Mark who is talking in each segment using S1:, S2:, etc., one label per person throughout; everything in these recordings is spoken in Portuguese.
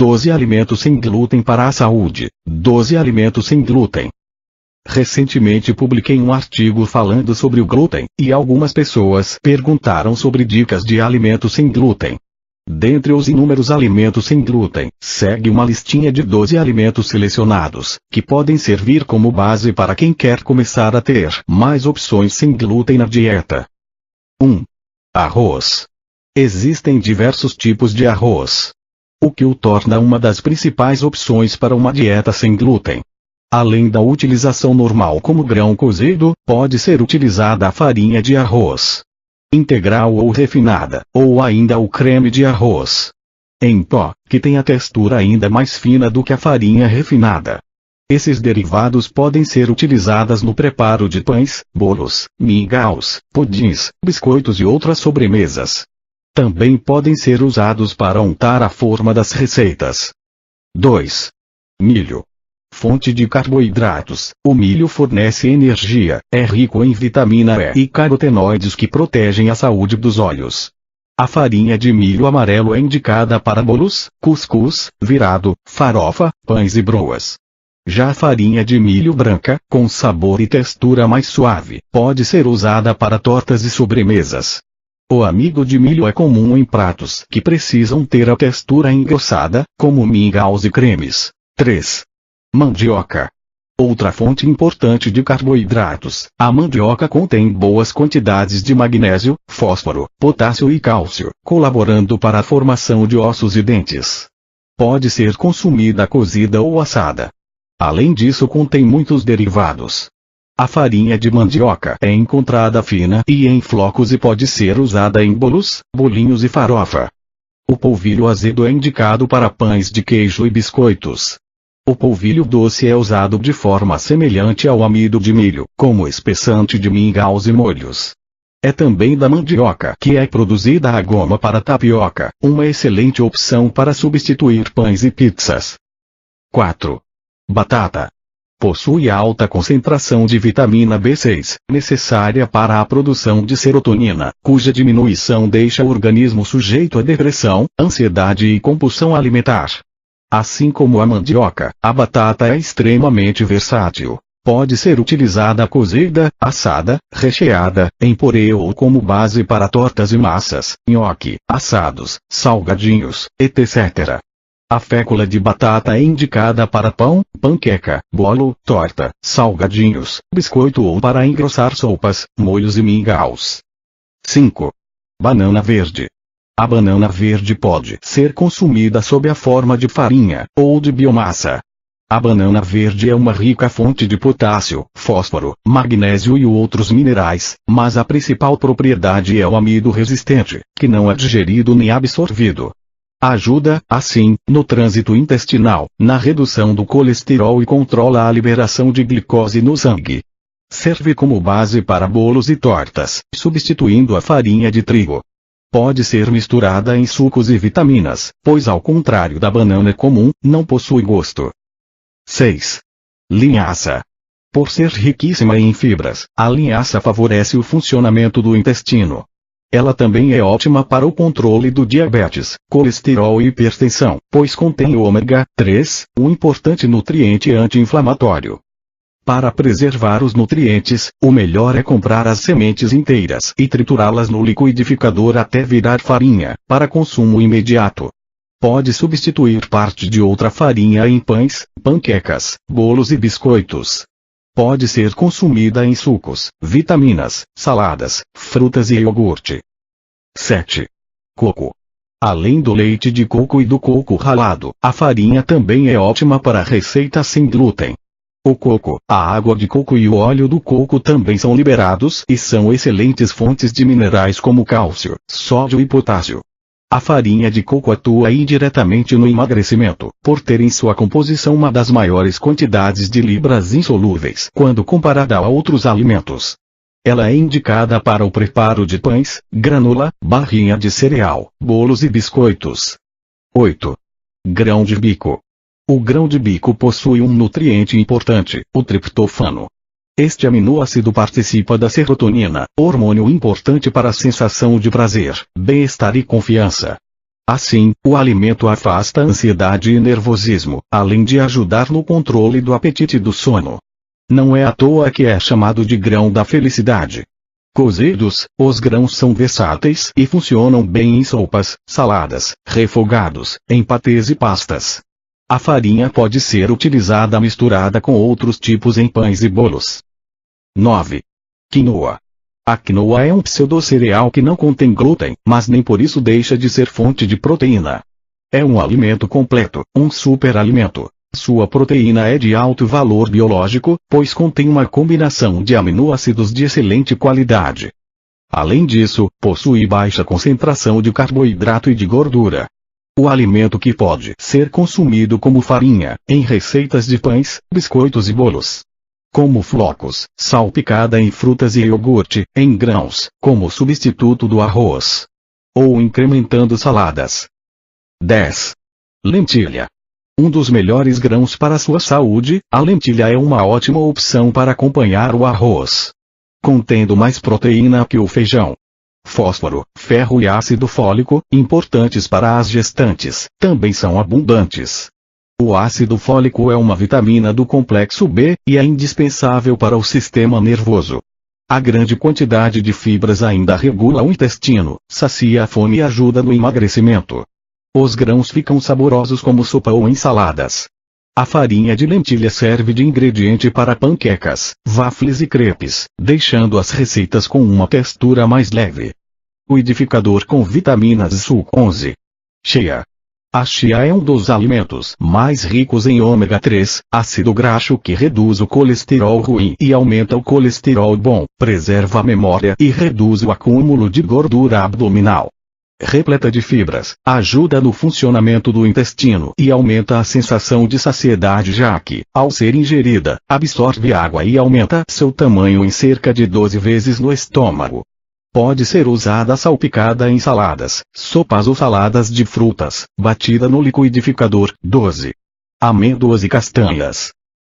S1: 12 alimentos sem glúten para a saúde. 12 alimentos sem glúten. Recentemente publiquei um artigo falando sobre o glúten, e algumas pessoas perguntaram sobre dicas de alimentos sem glúten. Dentre os inúmeros alimentos sem glúten, segue uma listinha de 12 alimentos selecionados, que podem servir como base para quem quer começar a ter mais opções sem glúten na dieta. 1. Arroz. Existem diversos tipos de arroz, o que o torna uma das principais opções para uma dieta sem glúten. Além da utilização normal como grão cozido, pode ser utilizada a farinha de arroz integral ou refinada, ou ainda o creme de arroz em pó, que tem a textura ainda mais fina do que a farinha refinada. Esses derivados podem ser utilizados no preparo de pães, bolos, mingaus, pudins, biscoitos e outras sobremesas. Também podem ser usados para untar a forma das receitas. 2. Milho. Fonte de carboidratos. O milho fornece energia, é rico em vitamina E e carotenoides que protegem a saúde dos olhos. A farinha de milho amarelo é indicada para bolos, cuscuz, virado, farofa, pães e broas. Já a farinha de milho branca, com sabor e textura mais suave, pode ser usada para tortas e sobremesas. O amido de milho é comum em pratos que precisam ter a textura engrossada, como mingaus e cremes. 3. Mandioca. Outra fonte importante de carboidratos. A mandioca contém boas quantidades de magnésio, fósforo, potássio e cálcio, colaborando para a formação de ossos e dentes. Pode ser consumida cozida ou assada. Além disso, contém muitos derivados. A farinha de mandioca é encontrada fina e em flocos e pode ser usada em bolos, bolinhos e farofa. O polvilho azedo é indicado para pães de queijo e biscoitos. O polvilho doce é usado de forma semelhante ao amido de milho, como espessante de mingaus e molhos. É também da mandioca que é produzida a goma para tapioca, uma excelente opção para substituir pães e pizzas. 4. Batata. Possui alta concentração de vitamina B6, necessária para a produção de serotonina, cuja diminuição deixa o organismo sujeito a depressão, ansiedade e compulsão alimentar. Assim como a mandioca, a batata é extremamente versátil. Pode ser utilizada cozida, assada, recheada, em purê ou como base para tortas e massas, nhoque, assados, salgadinhos, etc. A fécula de batata é indicada para pão, panqueca, bolo, torta, salgadinhos, biscoito ou para engrossar sopas, molhos e mingaus. 5. Banana verde. A banana verde pode ser consumida sob a forma de farinha, ou de biomassa. A banana verde é uma rica fonte de potássio, fósforo, magnésio e outros minerais, mas a principal propriedade é o amido resistente, que não é digerido nem absorvido. Ajuda, assim, no trânsito intestinal, na redução do colesterol e controla a liberação de glicose no sangue. Serve como base para bolos e tortas, substituindo a farinha de trigo. Pode ser misturada em sucos e vitaminas, pois ao contrário da banana comum, não possui gosto. 6. Linhaça. Por ser riquíssima em fibras, a linhaça favorece o funcionamento do intestino. Ela também é ótima para o controle do diabetes, colesterol e hipertensão, pois contém o ômega 3, um importante nutriente anti-inflamatório. Para preservar os nutrientes, o melhor é comprar as sementes inteiras e triturá-las no liquidificador até virar farinha, para consumo imediato. Pode substituir parte de outra farinha em pães, panquecas, bolos e biscoitos. Pode ser consumida em sucos, vitaminas, saladas, frutas e iogurte. 7. Coco. Além do leite de coco e do coco ralado, a farinha também é ótima para receitas sem glúten. O coco, a água de coco e o óleo do coco também são liberados e são excelentes fontes de minerais como cálcio, sódio e potássio. A farinha de coco atua indiretamente no emagrecimento, por ter em sua composição uma das maiores quantidades de fibras insolúveis quando comparada a outros alimentos. Ela é indicada para o preparo de pães, granola, barrinha de cereal, bolos e biscoitos. 8. Grão de bico. O grão de bico possui um nutriente importante, o triptofano. Este aminoácido participa da serotonina, hormônio importante para a sensação de prazer, bem-estar e confiança. Assim, o alimento afasta a ansiedade e nervosismo, além de ajudar no controle do apetite e do sono. Não é à toa que é chamado de grão da felicidade. Cozidos, os grãos são versáteis e funcionam bem em sopas, saladas, refogados, em patês e pastas. A farinha pode ser utilizada misturada com outros tipos em pães e bolos. 9. Quinoa. A quinoa é um pseudo-cereal que não contém glúten, mas nem por isso deixa de ser fonte de proteína. É um alimento completo, um superalimento. Sua proteína é de alto valor biológico, pois contém uma combinação de aminoácidos de excelente qualidade. Além disso, possui baixa concentração de carboidrato e de gordura. O alimento que pode ser consumido como farinha, em receitas de pães, biscoitos e bolos. Como flocos, salpicada em frutas e iogurte, em grãos, como substituto do arroz. Ou incrementando saladas. 10. Lentilha. Um dos melhores grãos para a sua saúde, a lentilha é uma ótima opção para acompanhar o arroz. Contendo mais proteína que o feijão. Fósforo, ferro e ácido fólico, importantes para as gestantes, também são abundantes. O ácido fólico é uma vitamina do complexo B, e é indispensável para o sistema nervoso. A grande quantidade de fibras ainda regula o intestino, sacia a fome e ajuda no emagrecimento. Os grãos ficam saborosos como sopa ou ensaladas. A farinha de lentilha serve de ingrediente para panquecas, waffles e crepes, deixando as receitas com uma textura mais leve. Uidificador com vitaminas Suco 11. Chia. A chia é um dos alimentos mais ricos em ômega 3, ácido graxo que reduz o colesterol ruim e aumenta o colesterol bom, preserva a memória e reduz o acúmulo de gordura abdominal. Repleta de fibras, ajuda no funcionamento do intestino e aumenta a sensação de saciedade já que, ao ser ingerida, absorve água e aumenta seu tamanho em cerca de 12 vezes no estômago. Pode ser usada salpicada em saladas, sopas ou saladas de frutas, batida no liquidificador. 12. Amêndoas e castanhas.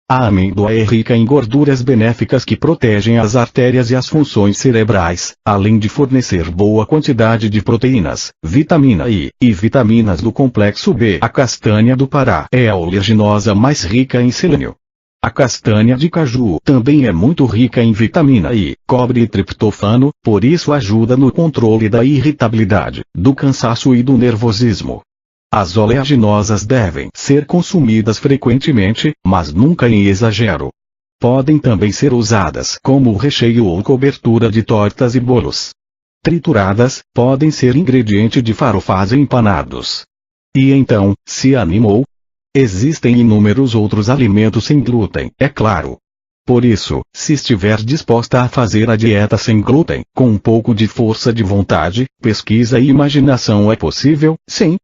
S1: A amêndoa é rica em gorduras benéficas que protegem as artérias e as funções cerebrais, além de fornecer boa quantidade de proteínas, vitamina I, e vitaminas do complexo B. A castanha do Pará é a oleaginosa mais rica em selênio. A castanha de caju também é muito rica em vitamina I, cobre e triptofano, por isso ajuda no controle da irritabilidade, do cansaço e do nervosismo. As oleaginosas devem ser consumidas frequentemente, mas nunca em exagero. Podem também ser usadas como recheio ou cobertura de tortas e bolos. Trituradas, podem ser ingrediente de farofas e empanados. E então, se animou? Existem inúmeros outros alimentos sem glúten, é claro. Por isso, se estiver disposta a fazer a dieta sem glúten, com um pouco de força de vontade, pesquisa e imaginação é possível, sim.